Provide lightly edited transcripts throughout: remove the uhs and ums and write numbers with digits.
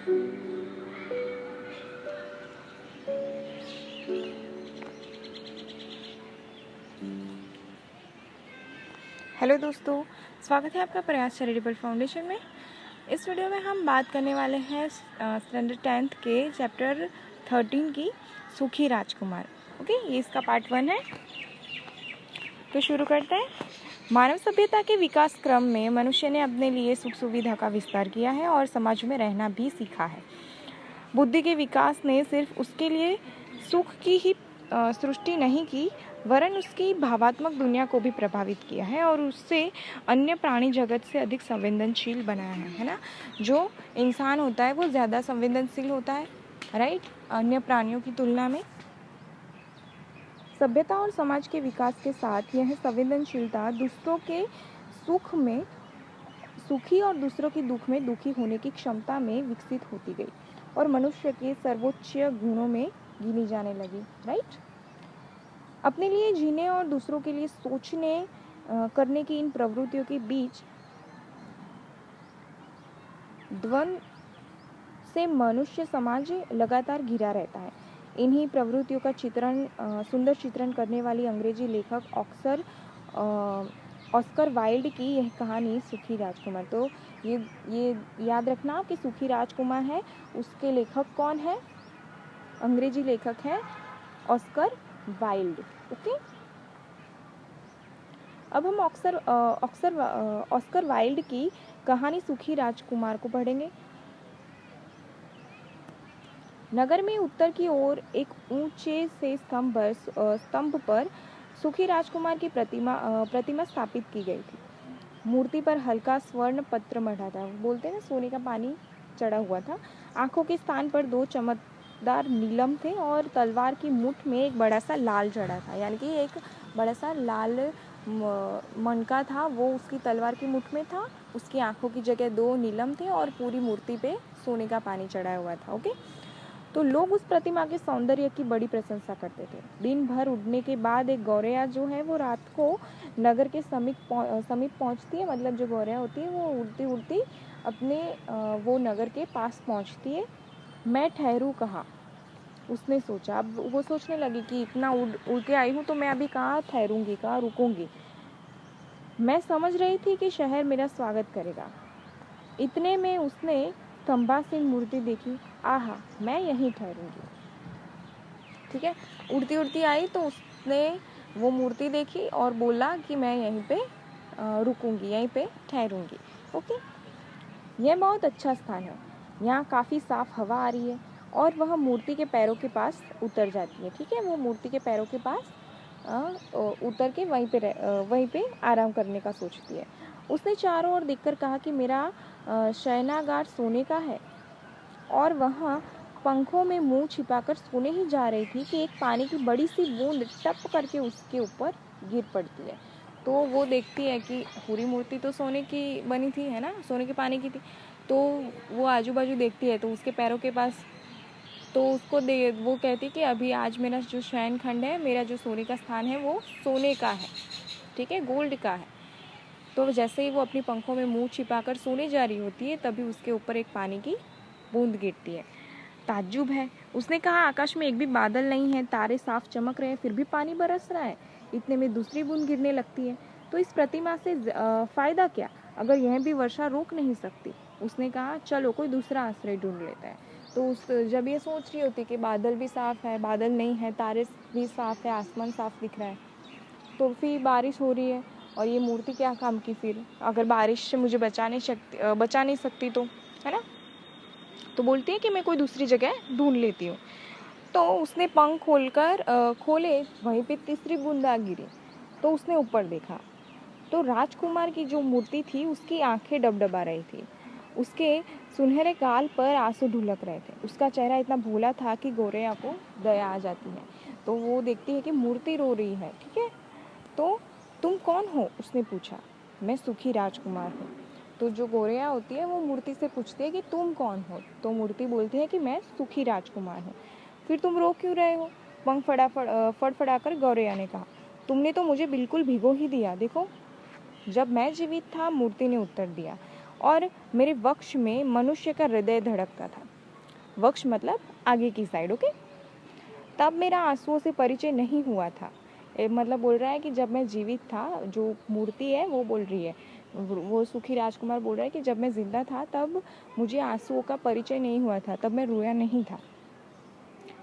Hello दोस्तों, स्वागत है आपका प्रयास चैरिटेबल फाउंडेशन में। इस वीडियो में हम बात करने वाले हैं स्टैंडर्ड 10th के चैप्टर 13 की सुखी राजकुमार। ओके, ये इसका पार्ट 1 है। तो शुरू करते हैं। मानव सभ्यता के विकास क्रम में मनुष्य ने अपने लिए सुख सुविधा का विस्तार किया है और समाज में रहना भी सीखा है। बुद्धि के विकास ने सिर्फ उसके लिए सुख की ही सृष्टि नहीं की, वरन उसकी भावात्मक दुनिया को भी प्रभावित किया है और उससे अन्य प्राणी जगत से अधिक संवेदनशील बनाया है ना। जो इंसान होता है वो ज़्यादा संवेदनशील होता है, राइट, अन्य प्राणियों की तुलना में। सभ्यता और समाज के विकास के साथ यह संवेदनशीलता दूसरों के सुख में सुखी और दूसरों के दुख में दुखी होने की क्षमता में विकसित होती गई और मनुष्य के सर्वोच्च गुणों में गिनी जाने लगी, राइट। अपने लिए जीने और दूसरों के लिए सोचने करने की इन प्रवृत्तियों के बीच द्वंद्व से मनुष्य समाज लगातार घिरा रहता है। इन्हीं प्रवृत्तियों का सुंदर चित्रण करने वाली अंग्रेजी लेखक ऑस्कर वाइल्ड की यह कहानी सुखी राजकुमार। तो ये याद रखना कि सुखी राजकुमार है, उसके लेखक कौन है? अंग्रेजी लेखक है ऑस्कर वाइल्ड। ओके, अब हम ऑस्कर वाइल्ड की कहानी सुखी राजकुमार को पढ़ेंगे। नगर में उत्तर की ओर एक ऊंचे से स्तंभ पर सुखी राजकुमार की प्रतिमा स्थापित की गई थी। मूर्ति पर हल्का स्वर्ण पत्र मढ़ा था, बोलते हैं ना, सोने का पानी चढ़ा हुआ था। आंखों के स्थान पर 2 चमकदार नीलम थे और तलवार की मुठ में एक बड़ा सा लाल जड़ा था, यानी कि एक बड़ा सा लाल मनका था, वो उसकी तलवार की मुठ में था। उसकी आंखों की जगह 2 नीलम थे और पूरी मूर्ति पे सोने का पानी चढ़ा हुआ था। ओके, तो लोग उस प्रतिमा के सौंदर्य की बड़ी प्रशंसा करते थे। दिन भर उड़ने के बाद एक गौरैया जो है वो रात को नगर के समीप पहुंचती है। मतलब जो गौरैया होती है वो उड़ती उड़ती अपने वो नगर के पास पहुंचती है। मैं ठहरूं कहाँ, उसने सोचा। अब वो सोचने लगी कि इतना उड़ के आई हूँ तो मैं अभी कहाँ ठहरूंगी, कहाँ रुकूंगी। मैं समझ रही थी कि शहर मेरा स्वागत करेगा। इतने में उसने स्तंभासीन मूर्ति देखी। आहा, मैं यहीं ठहरूंगी। ठीक है, उड़ती उड़ती आई तो उसने वो मूर्ति देखी और बोला कि मैं यहीं पे रुकूंगी, यहीं पे ठहरूंगी। ओके, यह बहुत अच्छा स्थान है, यहाँ काफ़ी साफ हवा आ रही है। और वह मूर्ति के पैरों के पास उतर जाती है। ठीक है, वो मूर्ति के पैरों के पास उतर के वहीं पे आराम करने का सोचती है। उसने चारों ओर देखकर कहा कि मेरा शयनागार सोने का है, और वहाँ पंखों में मुंह छिपाकर सोने ही जा रही थी कि एक पानी की बड़ी सी बूंद टप करके उसके ऊपर गिर पड़ती है। तो वो देखती है कि पूरी मूर्ति तो सोने की बनी थी, है ना, सोने के पानी की थी। तो वो आजू बाजू देखती है तो उसके पैरों के पास, तो वो कहती कि अभी आज मेरा जो शयन खंड है, मेरा जो सोने का स्थान है वो सोने का है, ठीक है, गोल्ड का है। तो जैसे ही वो अपनी पंखों में मुंह छिपाकर सोने जा रही होती है तभी उसके ऊपर एक पानी की बूंद गिरती है। ताज्जुब है, उसने कहा आकाश में एक भी बादल नहीं है, तारे साफ चमक रहे हैं, फिर भी पानी बरस रहा है। इतने में दूसरी बूंद गिरने लगती है। तो इस प्रतिमा से फायदा क्या, अगर यह भी वर्षा रोक नहीं सकती। उसने कहा चलो कोई दूसरा आश्रय ढूंढ लेता है। तो जब ये सोच रही होती कि बादल भी साफ है, बादल नहीं है, तारे भी साफ है, आसमान साफ दिख रहा है, तो फिर बारिश हो रही है। और ये मूर्ति क्या काम की फिर, अगर बारिश से मुझे बचा नहीं सकती तो, है ना। तो बोलती है कि मैं कोई दूसरी जगह ढूंढ लेती हूँ। तो उसने पंख खोले, वहीं पे तीसरी बूंदा गिरी। तो उसने ऊपर देखा तो राजकुमार की जो मूर्ति थी उसकी आंखें डबडबा रही थी। उसके सुनहरे गाल पर आंसू ढुलक रहे थे। उसका चेहरा इतना भोला था कि गौरैया को दया आ जाती है। तो वो देखती है कि मूर्ति रो रही है। ठीक है, तो तुम कौन हो, उसने पूछा। मैं सुखी राजकुमार हूँ। तो जो गौरैया होती है वो मूर्ति से पूछती है कि तुम कौन हो। तो मूर्ति बोलती है कि मैं सुखी राजकुमार हूँ। फिर तुम रो क्यों रहे हो, पंख फड़फड़ाकर गौरैया ने कहा। तुमने तो मुझे बिल्कुल भिगो ही दिया। देखो, जब मैं जीवित था, मूर्ति ने उत्तर दिया, और मेरे वक्ष में मनुष्य का हृदय धड़कता था। वक्ष मतलब आगे की साइड, ओके। तब मेरा आंसुओं से परिचय नहीं हुआ था। मतलब बोल रहा है कि जब मैं जीवित था, जो मूर्ति है वो बोल रही है, वो सुखी राजकुमार बोल रहा है कि जब मैं जिंदा था तब मुझे आंसुओं का परिचय नहीं हुआ था, तब मैं रोया नहीं था।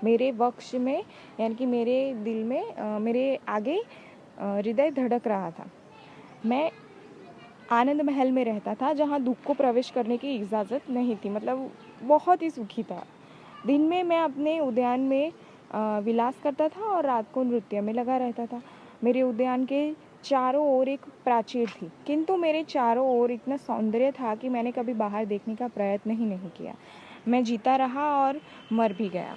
मेरे वक्ष में यानी कि मेरे दिल में मेरे आगे हृदय धड़क रहा था। मैं आनंद महल में रहता था जहाँ दुख को प्रवेश करने की इजाज़त नहीं थी, मतलब बहुत ही सुखी था। दिन में मैं अपने उद्यान में विलास करता था और रात को नृत्य में लगा रहता था। मेरे उद्यान के चारों ओर एक प्राचीर थी, किंतु मेरे चारों ओर इतना सौंदर्य था कि मैंने कभी बाहर देखने का प्रयत्न ही नहीं किया। मैं जीता रहा और मर भी गया।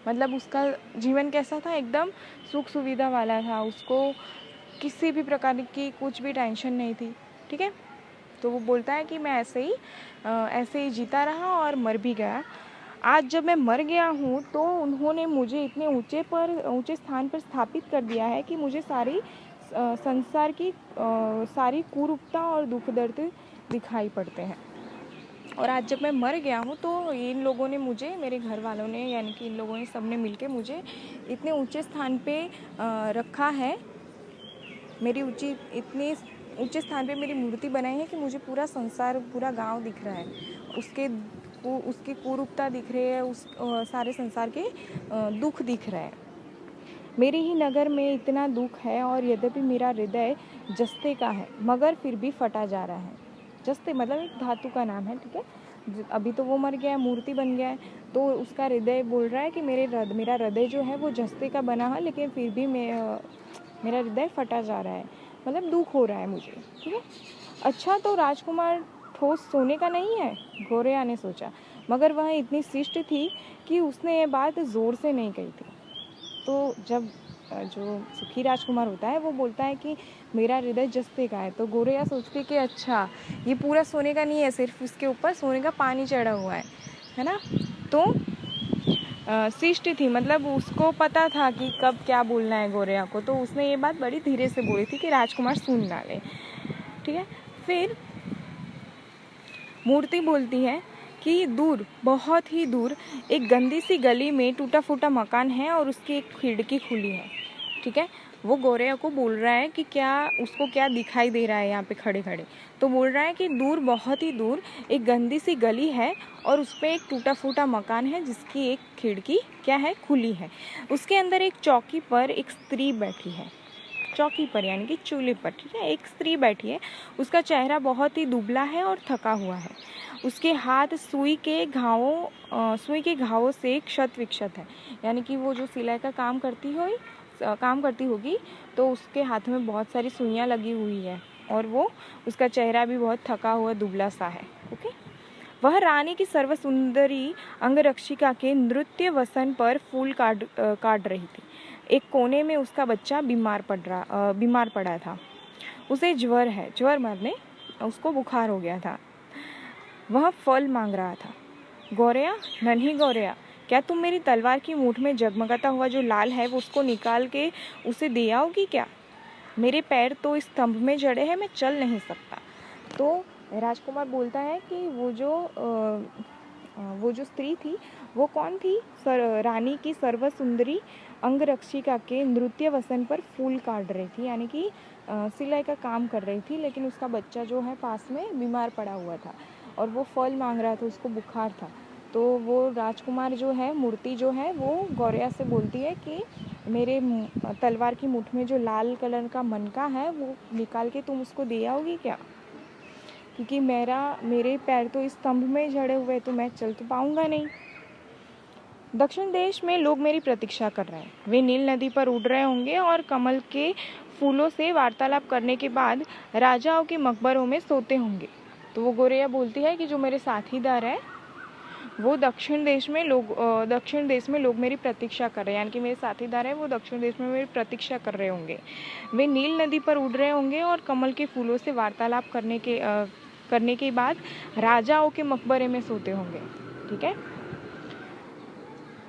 मतलब उसका जीवन कैसा था, एकदम सुख सुविधा वाला था, उसको किसी भी प्रकार की कुछ भी टेंशन नहीं थी, ठीक है। तो वो बोलता है कि मैं ऐसे ही जीता रहा और मर भी गया। आज जब मैं मर गया हूँ तो उन्होंने मुझे इतने ऊंचे स्थान पर स्थापित कर दिया है कि मुझे संसार की सारी कुरूपता और दुख दर्द दिखाई पड़ते हैं। और आज जब मैं मर गया हूँ तो इन लोगों ने मुझे, मेरे घर वालों ने यानी कि इन लोगों ने सबने मिलके मुझे इतने ऊंचे स्थान पे रखा है, इतने ऊंचे स्थान पे मेरी मूर्ति बनाई है कि मुझे पूरा संसार, पूरा गांव दिख रहा है, उसकी कुरूपता दिख रही है, सारे संसार के दुख दिख रहे हैं। मेरे ही नगर में इतना दुख है और यद्यपि मेरा हृदय जस्ते का है मगर फिर भी फटा जा रहा है। जस्ते मतलब एक धातु का नाम है, ठीक है। अभी तो वो मर गया है, मूर्ति बन गया है, तो उसका हृदय बोल रहा है कि मेरा हृदय जो है वो जस्ते का बना है, लेकिन फिर भी मेरा हृदय फटा जा रहा है, मतलब दुख हो रहा है मुझे, ठीक है। अच्छा, तो राजकुमार ठोस सोने का नहीं है, गोरैया ने सोचा, मगर वह इतनी शिष्ट थी कि उसने ये बात जोर से नहीं कही थी। तो जब जो सुखी राजकुमार होता है वो बोलता है कि मेरा हृदय जस्ते का है, तो गोरैया सोचती है कि अच्छा, ये पूरा सोने का नहीं है, सिर्फ इसके ऊपर सोने का पानी चढ़ा हुआ है ना। तो शिष्ट थी, मतलब उसको पता था कि कब क्या बोलना है गोरैया को, तो उसने ये बात बड़ी धीरे से बोली थी कि राजकुमार सुन ना ले, ठीक है। फिर मूर्ति बोलती है कि दूर, बहुत ही दूर एक गंदी सी गली में टूटा फूटा मकान है और उसकी एक खिड़की खुली है, ठीक है। वो गोरैया को बोल रहा है कि उसको क्या दिखाई दे रहा है यहाँ पे खड़े खड़े। तो बोल रहा है कि दूर, बहुत ही दूर एक गंदी सी गली है और उस पर एक टूटा फूटा मकान है जिसकी एक खिड़की क्या है, खुली है। उसके अंदर एक चौकी पर एक स्त्री बैठी है, चौकी पर यानी कि चूल्हे पर, ठीक है, एक स्त्री बैठी है। उसका चेहरा बहुत ही दुबला है और थका हुआ है। उसके हाथ सुई के घावों से क्षत विक्षत है, यानी कि वो जो सिलाई का काम करती होगी, तो उसके हाथ में बहुत सारी सुइयां लगी हुई है और उसका चेहरा भी बहुत थका हुआ दुबला सा है, ओके। वह रानी की सर्वसुंदरी अंगरक्षिका के नृत्य वसन पर फूल काट रही थी। एक कोने में उसका बच्चा बीमार पड़ा था। उसे ज्वर मरने उसको बुखार हो गया था। वह फल मांग रहा था। गौरैया, नन्ही गौरैया, क्या तुम मेरी तलवार की मूठ में जगमगाता हुआ जो लाल है वो उसको निकाल के उसे दे आओगी क्या? मेरे पैर तो इस स्तंभ में जड़े हैं, मैं चल नहीं सकता। तो राजकुमार बोलता है कि वो जो स्त्री थी वो कौन थी? रानी की सर्वसुंदरी अंगरक्षिका के नृत्य वसन पर फूल काट रही थी, यानी कि सिलाई का काम कर रही थी, लेकिन उसका बच्चा जो है पास में बीमार पड़ा हुआ था और वो फल मांग रहा था, उसको बुखार था। तो वो राजकुमार जो है, मूर्ति जो है, वो गौरैया से बोलती है कि मेरे तलवार की मुठ में जो लाल कलर का मनका है वो निकाल के तुम उसको दे आओगी क्या? क्योंकि मेरे पैर तो इस स्तंभ में जड़े हुए, तो मैं चल तो पाऊंगा नहीं। दक्षिण देश में लोग मेरी प्रतीक्षा कर रहे हैं। वे नील नदी पर उड़ रहे होंगे और कमल के फूलों से वार्तालाप करने के बाद राजाओं के मकबरों में सोते होंगे। तो वो गोरैया बोलती है कि जो मेरे साथीदार है वो दक्षिण देश में लोग मेरी प्रतीक्षा कर रहे हैं, यानी कि मेरे साथीदार है वो दक्षिण देश में मेरी प्रतीक्षा कर रहे होंगे। वे नील नदी पर उड़ रहे होंगे और कमल के फूलों से वार्तालाप करने के बाद राजाओं के मकबरे में सोते होंगे, ठीक है।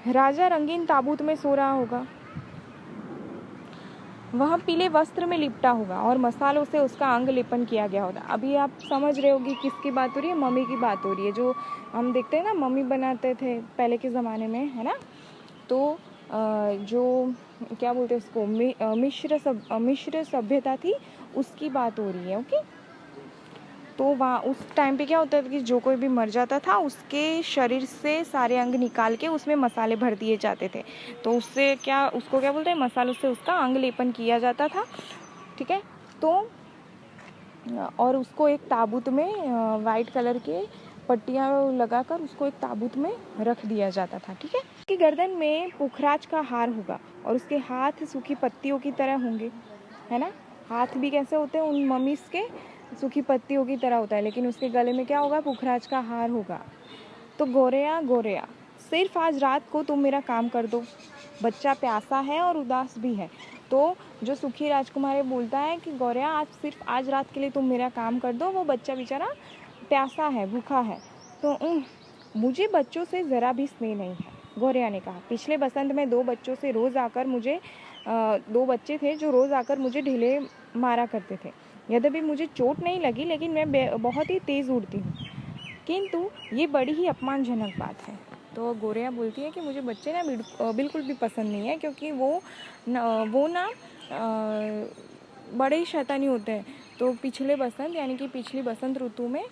राजा रंगीन ताबूत में सो रहा होगा। वह पीले वस्त्र में लिपटा होगा और मसालों से उसका अंग लेपन किया गया होगा। अभी आप समझ रहे होगी किसकी बात हो रही है, मम्मी की बात हो रही है। जो हम देखते हैं ना मम्मी बनाते थे पहले के ज़माने में, है ना। तो जो क्या बोलते हैं उसको, मिश्र सभ्यता थी, उसकी बात हो रही है। ओके, तो वहाँ उस टाइम पे क्या होता था कि जो कोई भी मर जाता था उसके शरीर से सारे अंग निकाल के उसमें मसाले भर दिए जाते थे। तो उससे क्या, उसको क्या बोलते हैं, मसालों से उसका अंग लेपन किया जाता था। ठीक है, तो और उसको एक ताबूत में वाइट कलर के पट्टियाँ लगाकर उसको एक ताबूत में रख दिया जाता था। ठीक है, उसकी गर्दन में पुखराज का हार होगा और उसके हाथ सूखी पत्तियों की तरह होंगे, है ना। हाथ भी कैसे होते हैं उन मम्मीज़ के, सूखी पत्तियों की तरह होता है, लेकिन उसके गले में क्या होगा, पुखराज का हार होगा। तो गोरेया गोरेया, सिर्फ आज रात को तुम मेरा काम कर दो, बच्चा प्यासा है और उदास भी है। तो जो सुखी राजकुमार बोलता है कि गोरेया आज रात के लिए तुम मेरा काम कर दो, वो बच्चा बेचारा प्यासा है, भूखा है। तो मुझे बच्चों से ज़रा भी स्नेह नहीं है, गोरेया ने कहा। पिछले बसंत में दो बच्चे थे जो रोज़ आकर मुझे ढीले मारा करते थे। यद्यपि मुझे चोट नहीं लगी, लेकिन मैं बहुत ही तेज़ उड़ती हूँ, किंतु ये बड़ी ही अपमानजनक बात है। तो गोरेया बोलती है कि मुझे बच्चे ना बिल्कुल भी पसंद नहीं है, क्योंकि वो ना बड़े ही शैतानी होते हैं। तो पिछले बसंत यानी कि पिछली बसंत ऋतु में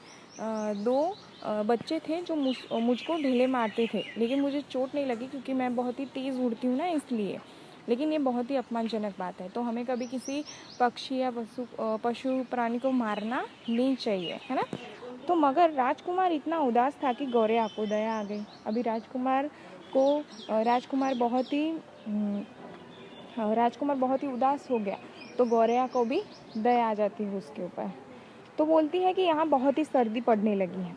दो बच्चे थे जो मुझको ढीले मारते थे, लेकिन मुझे चोट नहीं लगी क्योंकि मैं बहुत ही तेज़ उड़ती हूँ ना, इसलिए। लेकिन ये बहुत ही अपमानजनक बात है। तो हमें कभी किसी पक्षी या पशु प्राणी को मारना नहीं चाहिए, है ना। तो मगर राजकुमार इतना उदास था कि गोरेया को दया आ गई। अभी राजकुमार बहुत ही उदास हो गया, तो गोरेया को भी दया आ जाती है उसके ऊपर। तो बोलती है कि यहाँ बहुत ही सर्दी पड़ने लगी है,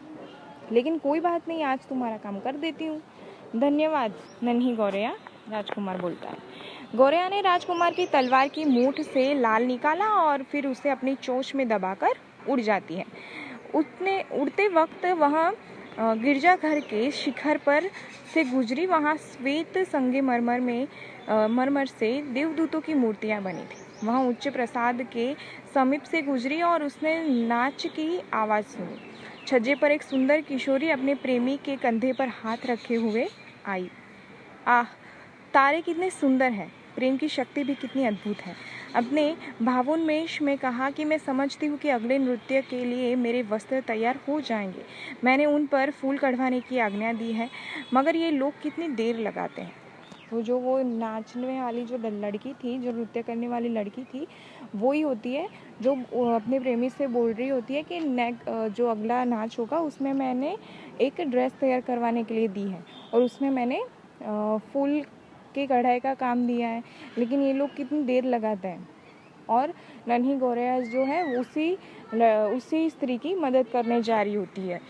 लेकिन कोई बात नहीं, आज तुम्हारा काम कर देती हूँ। धन्यवाद नन्ही गोरेया, राजकुमार बोलता है। गोरेया ने राजकुमार की तलवार की मूठ से लाल निकाला और फिर उसे अपनी चोंच में दबाकर उड़ जाती है। उड़ते वक्त वह गिरजाघर के शिखर पर से गुजरी। वहाँ श्वेत मरमर से देवदूतों की मूर्तियाँ बनी थी। वहाँ उच्च प्रसाद के समीप से गुजरी और उसने नाच की आवाज़ सुनी। छज्जे पर एक सुंदर किशोरी अपने प्रेमी के कंधे पर हाथ रखे हुए आई। आह, तारे कितने सुंदर हैं, प्रेम की शक्ति भी कितनी अद्भुत है। अपने भावोन्मेष में कहा कि मैं समझती हूँ कि अगले नृत्य के लिए मेरे वस्त्र तैयार हो जाएंगे। मैंने उन पर फूल कढ़वाने की आज्ञा दी है, मगर ये लोग कितनी देर लगाते हैं। तो वो नाचने वाली जो लड़की थी, जो नृत्य करने वाली लड़की थी, वो ही होती है जो अपने प्रेमी से बोल रही होती है कि जो अगला नाच होगा उसमें मैंने एक ड्रेस तैयार करवाने के लिए दी है और उसमें मैंने फूल के कढ़ाई का काम दिया है, लेकिन ये लोग कितनी देर लगाते हैं। और नन्ही गोरेया जो है उसी स्त्री की मदद करने जा रही होती है।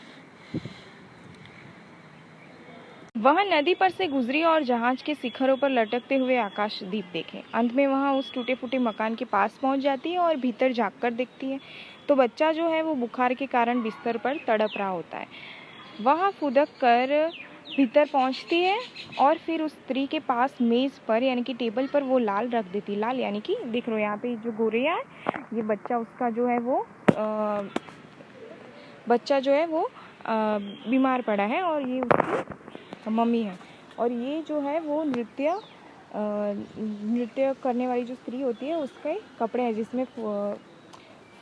वह नदी पर से गुजरी और जहाज के शिखरों पर लटकते हुए आकाशदीप देखे। अंत में वह उस टूटे फूटे मकान के पास पहुंच जाती है और भीतर झांककर देखती है तो बच्चा जो है वो बुखार के कारण बिस्तर पर तड़प रहा होता है। वह फुदक कर भीतर पहुंचती है और फिर उस स्त्री के पास मेज पर यानी कि टेबल पर वो लाल रख देती। लाल यानी कि देख लो यहाँ पे जो गोरेया है, ये बच्चा उसका जो है वो बीमार पड़ा है और ये उसकी मम्मी है। और ये जो है वो नृत्य करने वाली जो स्त्री होती है उसके कपड़े हैं जिसमें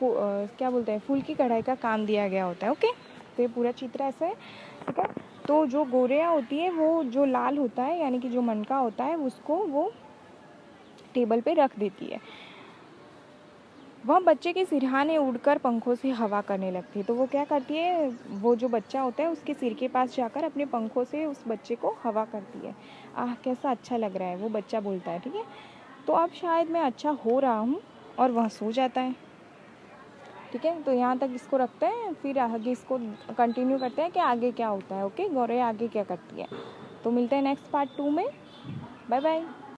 क्या बोलते हैं, फूल की कढ़ाई का काम दिया गया होता है। ओके, तो ये पूरा चित्र ऐसा है। ठीक है, तो जो गोरेया होती है वो जो लाल होता है यानी कि जो मनका होता है उसको वो टेबल पे रख देती है। वह बच्चे के सिरहाने उड़कर पंखों से हवा करने लगती है। तो वो क्या करती है, वो जो बच्चा होता है उसके सिर के पास जाकर अपने पंखों से उस बच्चे को हवा करती है। आह, कैसा अच्छा लग रहा है, वो बच्चा बोलता है। ठीक है, तो अब शायद मैं अच्छा हो रहा हूँ, और वह सो जाता है। ठीक है, तो यहाँ तक इसको रखते हैं, फिर आगे इसको कंटिन्यू करते हैं कि आगे क्या होता है। ओके, गोरेया आगे क्या करती है। तो मिलते हैं नेक्स्ट पार्ट 2 में। Bye bye.